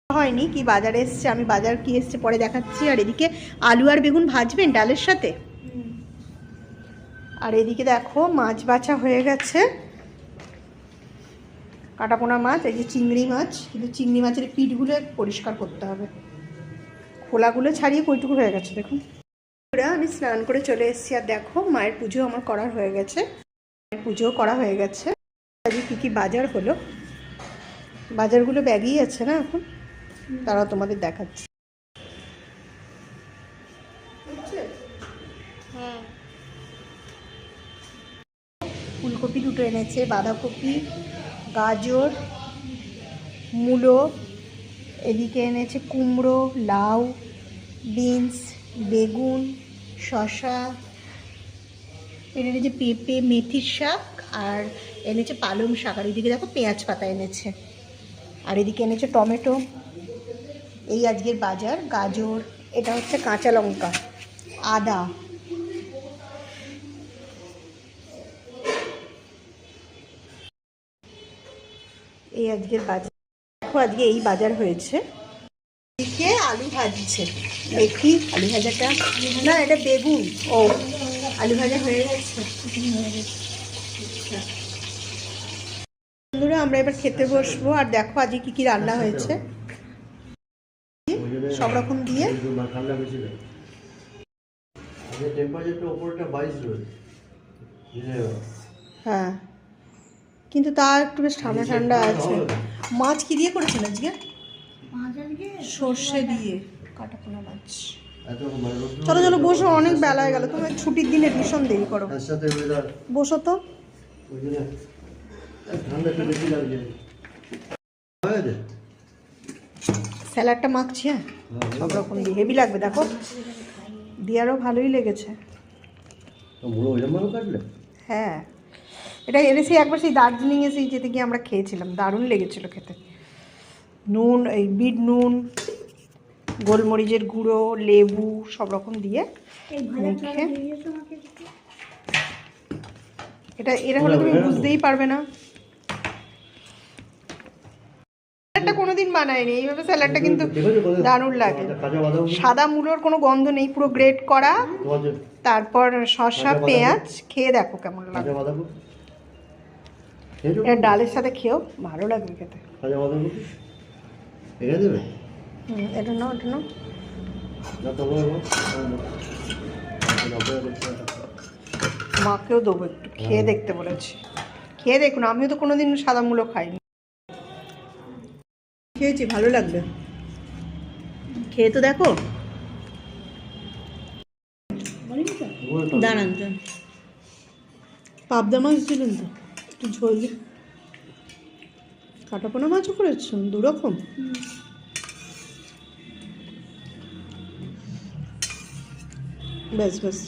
হয়নি কি বাজারে এসছে, আমি বাজার কি এসছে পরে দেখাচ্ছি। আর এদিকে আলু আর বেগুন ভাজবেন ডালের সাথে। আর এদিকে দেখো মাছ বাছা হয়ে গেছে, কাটাপোনা মাছ, এই যে চিংড়ি মাছ। কিন্তু চিংড়ি মাছের পিঠগুলো পরিষ্কার করতে হবে, খোলাগুলো ছাড়িয়ে কইটুকু হয়ে গেছে দেখুন। আমি স্নান করে চলে এসেছি। আর দেখো মায়ের পুজো আমার করা হয়ে গেছে, মায়ের পুজোও করা হয়ে গেছে। আজকে কী কী বাজার হলো, বাজারগুলো ব্যাগেই আছে না এখন, তারা তোমাদের দেখাচ্ছে। ফুলকপি দুটো এনেছে, বাঁধাকপি, গাজর, মূলো, এদিকে এনেছে কুমড়ো, লাউ, বিনস, বেগুন, শসা, এনেছে পেঁপে, মেথির শাক, আর এনেছে পালং শাক। আর এদিকে দেখো পেঁয়াজ পাতা এনেছে। আর এদিকে এনেছে টমেটো। এই আজকের বাজার। গাজর, এটা হচ্ছে কাঁচা লঙ্কা, আদা, এই আজকের বাজার। দেখো আজকে এই বাজার হয়েছে। এদিকে আলু ভাজছে, দেখি আলু ভাজাটা, না এটা বেগুন। ও আলু ভাজা হয়ে গেছে। বন্ধুরা আমরা এবার খেতে বসবো। আর দেখো আজকে কি কি রান্না হয়েছে, সব রকম দিয়ে। হ্যাঁ কিন্তু তা একটু বেশ ঠান্ডা ঠান্ডা আছে। মাছ কি দিয়ে করেছেন আজকে? সর্ষে দিয়ে কাটাপোনা মাছ। চলো চলো বসো, অনেক বেলা হয়ে গেল, তুমি ছুটির দিনে ভীষণ দেরি করো, বসো তো। স্যালাডটা মাখছি, হ্যাঁ সব রকম দিয়ে হেভি লাগবে দেখো, দিয়ে আরও ভালোই লেগেছে। হ্যাঁ এটা এনেছি একবার সেই দার্জিলিংয়ে সেই যেতে গিয়ে আমরা খেয়েছিলাম, দারুণ লেগেছিল খেতে। নুন, এই বিট নুন, গোলমরিচের গুঁড়ো, লেবু সব রকম দিয়ে মেখে। এটা এরা হলে তুমি বুঝতেই পারবে না। স্যালাডটা কোনোদিন বানাইনি এইভাবে, স্যালাডটা কিন্তু দারুণ লাগে। সাদা মূলোর কোনো গন্ধ নেই, পুরো গ্রেট করা, তারপর শসা, পেঁয়াজ। খেয়ে দেখো কেমন লাগে, এটা ডালের সাথে খেয়েও ভালো লাগবে খেতে। এটা নাও, এটা নাও। মাকেও দেবো একটু, খেয়ে দেখতে বলেছি, খেয়ে দেখুন। আমিও তো কোনোদিন সাদা মূলো খাইনি, খেয়েছি ভালো লাগবে, খেয়ে তো দেখো। দাঁড়ান পাবদা মাছ দিলেন তো একটু ঝোল, কাটাপোনা মাছও করেছেন দুরকম। ব্যাস ব্যাস।